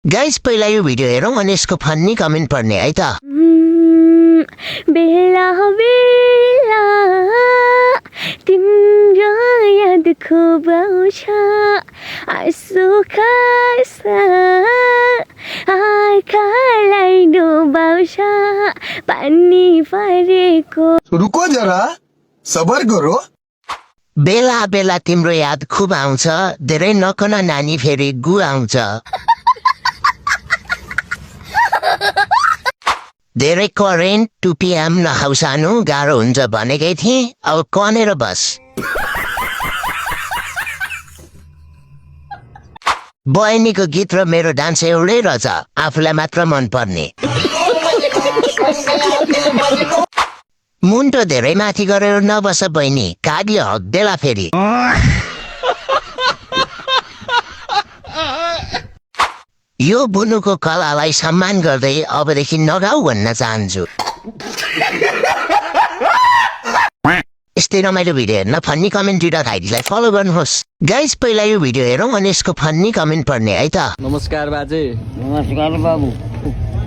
Guys पहिला यो video हेरौँ अनि यसको फन्नी कमेन्ट पढ्ने है त। बेला बेला तिम्रो याद खूब आउँछ आँसु खासा आँखालाई डुबाउँछ पानी परेको। रुको जरा सबर करो। बेला बेला तिम्रो याद खुब आउँछ धेरै नकन नानी फेरि गु आउँछ। धेरै करेन्ट 2 PM नखाउसानु गाह्रो हुन्छ भनेकै थिएँ, अब कनेर बस। बहिनीको गीत र मेरो डान्स एउटै रहेछ, आफूलाई मात्र मनपर्ने। मुन्टो धेरै माथि गरेर नबस बहिनी, कागले हग्देला फेरि। यो बुनुको कलालाई सम्मान गर्दै अबदेखि नगाऊ भन्न चाहन्छु। यस्तै रमाइलो भिडियो हेर्न फन्नी कमेन्ट आइडीलाई फलो गर्नुहोस्। गाइस पहिला यो भिडियो हेरौँ अनि यसको फन्नी कमेन्ट पढ्ने है त। नमस्कार बाजे। नमस्कार बाबु।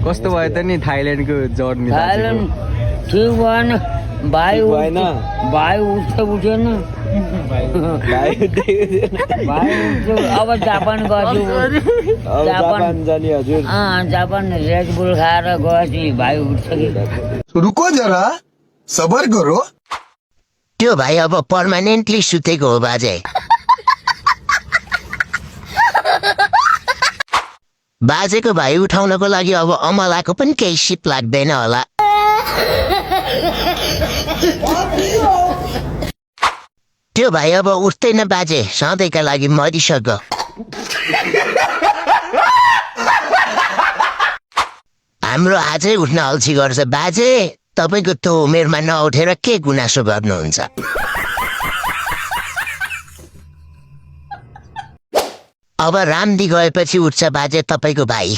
कस्तो भयो त नि थाइल्यान्डको जर्नी? थाइल्यान्ड ठिक भएन भाइ, भाइ उठेन भाइ उठ्यो। अब जापान गयो, जापान जाने हजुर। जापान रेड बुल खाएर गएपछि भाइ उठ्छ कि। रुको जरा सबर करो। त्यो भाइ अब पर्मानेन्टली सुतेको हो बाजे। बाजेको भाइ उठाउनको लागि अब अमलाको पनि केही सिप लाग्दैन होला। त्यो भाइ अब उठ्दैन बाजे, सधैँका लागि मरिसक्यो। हाम्रो आजै उठ्न अल्छी गर्छ बाजे, तपाईँको त्यो उमेरमा नउठेर के गुनासो गर्नुहुन्छ? अब रामदी गएपछि उठ्छ बाजे तपाईँको भाइ।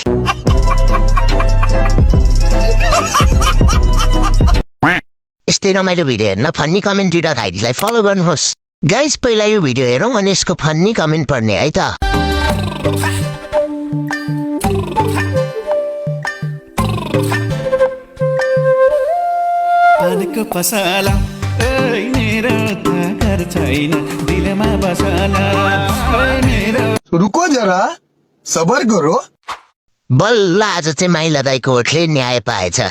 यस्तै रमाइलो भिडियो हेर्न फन्नी कमेन्ट आइडीलाई फलो गर्नुहोस्। गाइस पहिला यो भिडियो हेरौँ अनि यसको फन्नी कमेन्ट पढ्ने है त। पानीको पसला मेरो घर छैन दिलमा बसला मेरो। रुको जरा सबर करो। बल्ल आज चाहिँ माइला दाईको होठले न्याय पाएछ।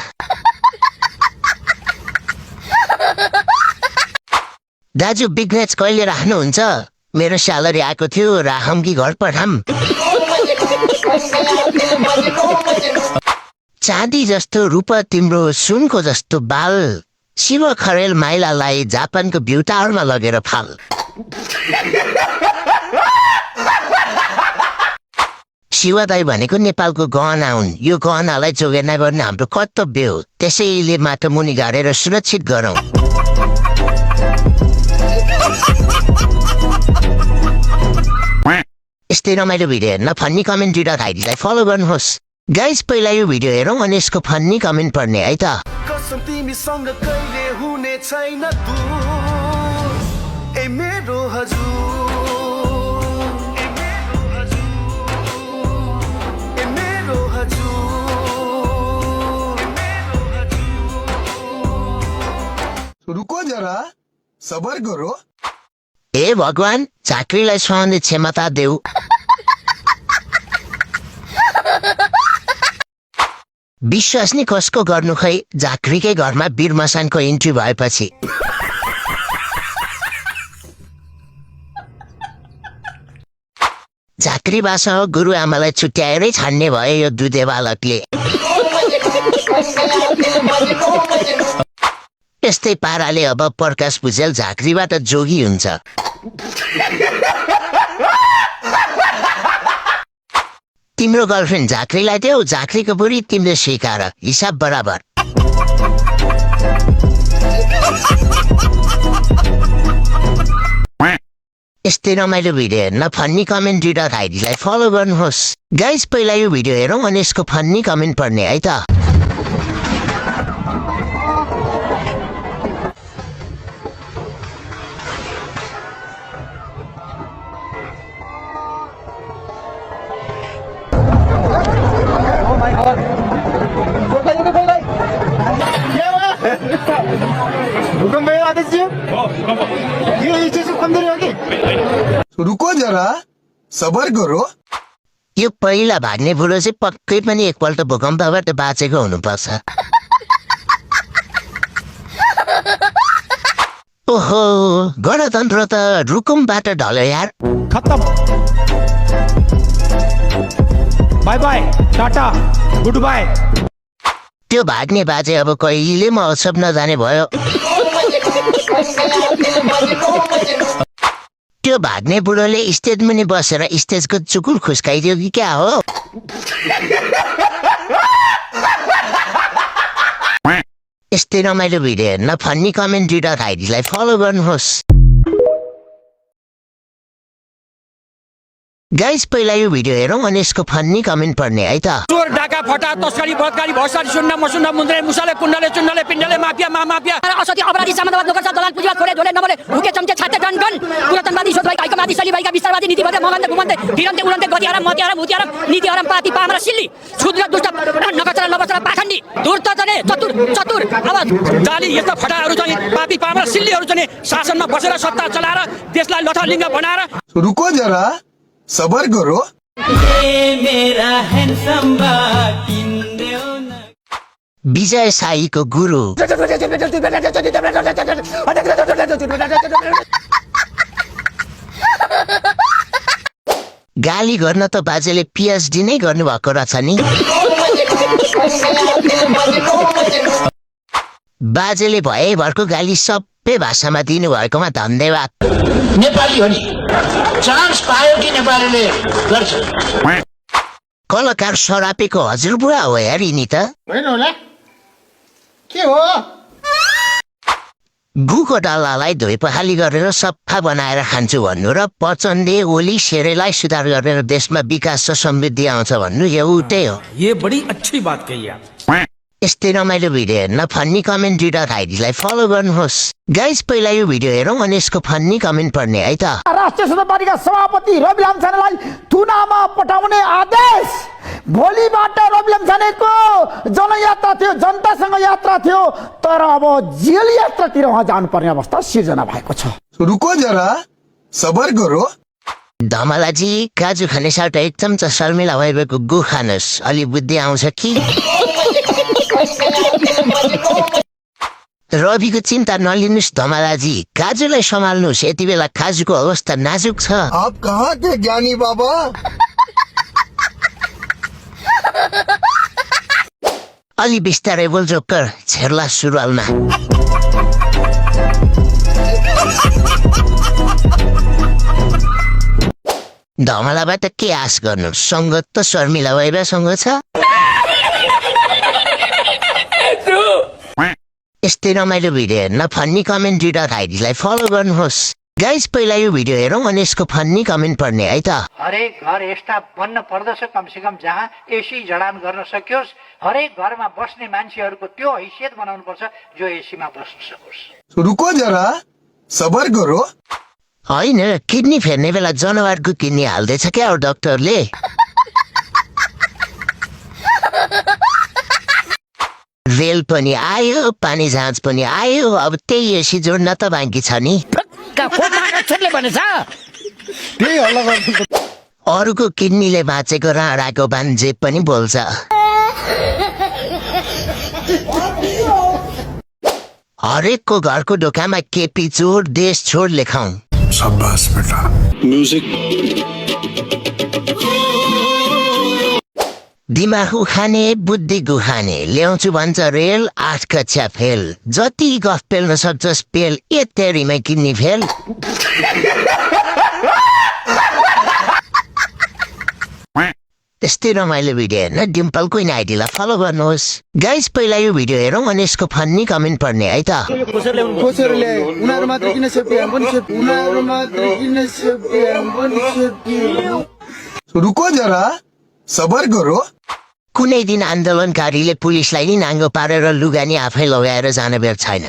दाजु बिग्नेस कहिले राख्नुहुन्छ? मेरो स्यालेरी आएको थियो, राखम कि घर पठाम? चाँदी जस्तो रूप तिम्रो सुनको जस्तो बाल, शिव खरेल माइलालाई जापानको भ्यू टावरमा लगेर फाल। शिव दाई भनेको नेपालको गहना हुन्, यो गहनालाई जोगाना गर्ने हाम्रो कर्तव्य हो, त्यसैले माटो मुनि गाडेर सुरक्षित गरौँ। यस्तै रमाइलो भिडियो हेर्न फन्नी कमेन्ट आइडीलाई फलो गर्नुहोस्। गाइस पहिला यो भिडियो हेरौँ अनि यसको फन्नी कमेन्ट पढ्ने है त। कसम तिमीसँग कहिले हुने छैन तु ए मेरो हजुर, ए मेरो हजुर, ए मेरो हजुर, ए मेरो हजुर। रुको जरा सबर करो। हे भगवान, झाँक्रीलाई सुहाउने क्षमता देऊ। विश्वास नि कसको गर्नु खै, झाँक्रीकै घरमा वीर मसानको इन्ट्री भएपछि। झाँक्री बासा गुरु आमालाई छुट्याएरै छान्ने भयो यो दुधे बालकले। यस्तै पाराले अब प्रकाश भुजेल झाँक्रीबाट जोगी हुन्छ। तिम्रो गर्लफ्रेन्ड झाँक्रीलाई देऊ, झाँक्रीको बुढी तिमीले स्वीकार, हिसाब बराबर। यस्तै रमाइलो भिडियो हेर्न फन्नी कमेन्ट आइडीलाई फलो गर्नुहोस्। गाइस पहिला यो भिडियो हेरौँ अनि यसको फन्नी कमेन्ट पढ्ने है त। सबर करो यो पहिला भाग्ने बुढो चाहिँ पक्कै पनि एकपल्ट भूकम्पबाट बाँचेको हुनुपर्छ। ओहो गणतन्त्र त रुकुमबाट ढल्यो यार। खत्म bye bye tata goodbye. त्यो भाग्ने बाजे अब कहिले महोत्सव नजाने भयो। त्यो भाग्ने बुढोले स्टेज मुनि बसेर स्टेजको चुकुर खुस्काइदियो कि क्या हो? यस्तै रमाइलो भिडियो हेर्न फन्नी कमेन्ट्री.id लाई फलो गर्नुहोस्। गाइस पहिला यो भिडियो हेरौँ अनि यसको फन्नी कमेन्ट पढ्ने है त। चोर डाका फटा तस्करी बलात्कारी भैसारी सुन्न मसुन्न मुन्द्रे मुसाले कुण्डले चुण्डले पिण्डले माफिया माफिया असत्य अपराधी सामन्तवाद नोकर दलाल पुँजीवाद खोले ढोले नबले हुके चम्चे छाते गन पुरातनवादी सोचवादी आइकवादी शैलीवादी विस्तारवादी नीतिवादी मगन्ते घुमन्ते भिरन्ते उडन्ते गतिआराम मतिआराम हुतिआराम नीतिआराम पाती पामरा सिल्ली क्षुद्र दुष्ट नकचरा लबचरा पाखण्डी धूर्त जने चतुर चतुर अब जाली यस्ता फटाहरू चाहिँ पापी पामरा सिल्लीहरू चाहिँ शासनमा बसेर सत्ता चलाएर देशलाई लथालिङ्ग बनाएर रुको जरा सबर करो विजय साईको गुरु गाली गर्न त बाजेले PhD नै गर्नुभएको रहेछ नि। बाजेले भएभरको गाली सबै भाषामा दिनुभएकोमा धन्यवाद। नेपाली हो नि चान्स पायो कि नेपालीले गर्छ। कलाकार सरापेको हजुरबुवा हो यार यिनी त। होइन होला के हो गुको डल्लालाई धोइ पखाली गरेर सफा बनाएर खान्छु भन्नु र पचनले ओली सेरेलाई सुधार गरेर देशमा विकास र समृद्धि आउँछ भन्नु एउटै हो। ये बड़ी अच्छी बात कही आप। यस्तै रमाइलो भिडियो हेर्न फन्नी कमेन्ट्री.id लाई फलो गर्नुहोस्। गाइस पहिला यो भिडियो हेरौँ अनि यसको फन्नी कमेन्ट पढ्ने है त। राष्ट्रिय सदन पार्टीका सभापति रवि लामिछानेलाई थुनामा पठाउने आदेश। भोलिबाट रवि लामिछानेको जनयात्रा थियो जनतासँग यात्रा थियो तर अब जेल यात्रातिर उहाँ जानुपर्ने अवस्था सिर्जना भएको छ। रुको जरा सबर करो धमलाजी काजु खाने साथ एक चम्चा शर्मिला भइरहेको गु खानुहोस् अलि बुद्धि आउँछ कि। रविको चिन्ता नलिनुहोस् धमलाजी काजुलाई सम्हाल्नुहोस् यति बेला काजुको अवस्था नाजुक छ। आप कहाँ थे ज्ञानी बाबा? अलि बिस्तारै बोल जोकर छेर्ला सुरुवालमा। धमलाबाट के आश गर्नु सङ्गत त शर्मिला भइरहेसँग छ। यस्तै रमाइलो भिडियो हेर्न फन्नी कमेन्ट्री.id लाई फलो गर्नुहोस्। गाइस पहिला यो भिडियो हेरौँ अनि यसको फन्नी कमेन्ट पढ्ने है त। हरेक घर यस्ता बन्न पर्दछ कमसेकम जहाँ एसी जडान गर्न सकियोस्। हरेक घरमा बस्ने मान्छेहरूको त्यो हैसियत बनाउनु पर्छ जो एसीमा बस्न सकोस्। रुको जरा सबर करो होइन किडनी फेर्ने बेला जनावरको किडनी हाल्दैछ क्या हो डाक्टरले। रेल पनि आयो पानी जहाज पनि आयो अब त्यही एसी जोड्न त बाँकी छ नि। अरूको किडनीले बाँचेको राणाको बान्जे पनि बोल्छ। हरेकको घरको ढोकामा केपी चोर देश छोड लेखाउँ। शाबाश बेटा म्युजिक दिमाग उखाने बुद्धि गुखाने ल्याउँछु भन्छ रेल 8 कक्षा फेल जति गफ पेल्न सक्छस् पेल यतिमै किन्नी फेल। त्यस्तै रमाइलो भिडियो हेर्न डिम्पल क्विन आइडी लाई फलो गर्नुहोस्। गाइस पहिला यो भिडियो हेरौँ अनि यसको फन्नी कमेन्ट पढ्ने है त। रुको जरा सबर करो कुनै दिन आन्दोलनकारीले पुलिसलाई नि नाङ्गो पारेर लुगानी आफै लगाएर जान बेर छैन।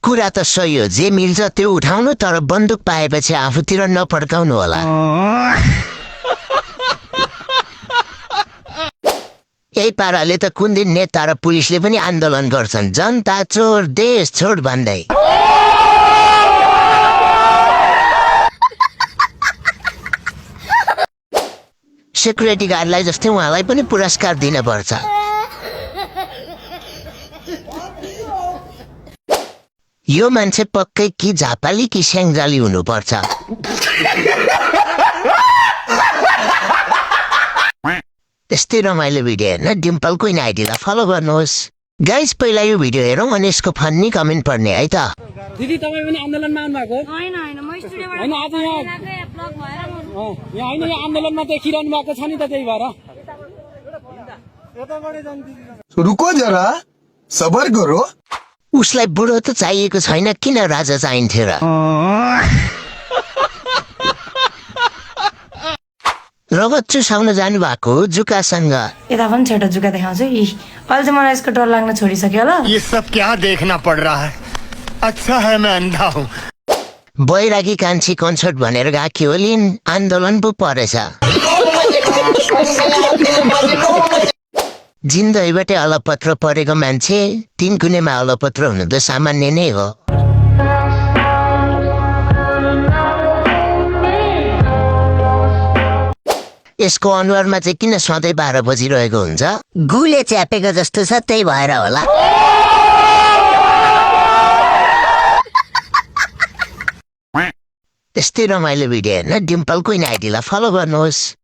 कुरा त सही हो जे मिल्छ त्यो उठाउनु तर बन्दुक पाएपछि आफूतिर नपड्काउनु होला। यही पाराले त कुन दिन नेता र पुलिसले पनि आन्दोलन गर्छन् जनता चोर देश छोड भन्दै। सेक्युरिटी गार्डलाई जस्तै उहाँलाई पनि पुरस्कार दिनुपर्छ। यो मान्छे पक्कै कि झापाली कि स्याङ्जाली हुनुपर्छ। त्यस्तै रमाइलो भिडियो हेर्न डिम्पलको आइडीलाई फलो गर्नुहोस्। गाइस पहिला यो भिडियो हेरौँ अनि यसको फन्नी कमेन्ट पढ्ने है त। दिदी तपाईँ पनि आन्दोलनमा आउनु भएको होइन होइन म स्टुडियोबाट होइन आज यहाँ ब्लग भएर यहाँ होइन यहाँ आन्दोलनमा देखिरहनु भएको छ नि त त्यही भएर रुको जरा सबर करो। उसलाई बुढो त चाहिएको छैन, किन राजा चाहिन्थ्यो र? रगत चुसाउन जानु भएको जुकासँग यता पनि छोटो जुका देखाउँछु। अहिले चाहिँ मलाई यसको डर लाग्न छोडिसक्यो ल। ये सब क्या देखना पड़ रहा है? अच्छा है मैं अंधा हूँ। बैरागी कान्छी कन्सर्ट भनेर गएको होलिन्, आन्दोलन पो परेछ। जिन्दगीबाटै अलपत्र परेको मान्छे 3 कुनेमा अलपत्र हुनु त सामान्य नै हो। यसको अनुहारमा चाहिँ किन सधैँ 12 बजिरहेको हुन्छ? गुले च्यापेको जस्तो छ, त्यही भएर होला। त्यस्तै रमाइलो भिडियो हेर्न डिम्पलको आइडीलाई फलो गर्नुहोस्।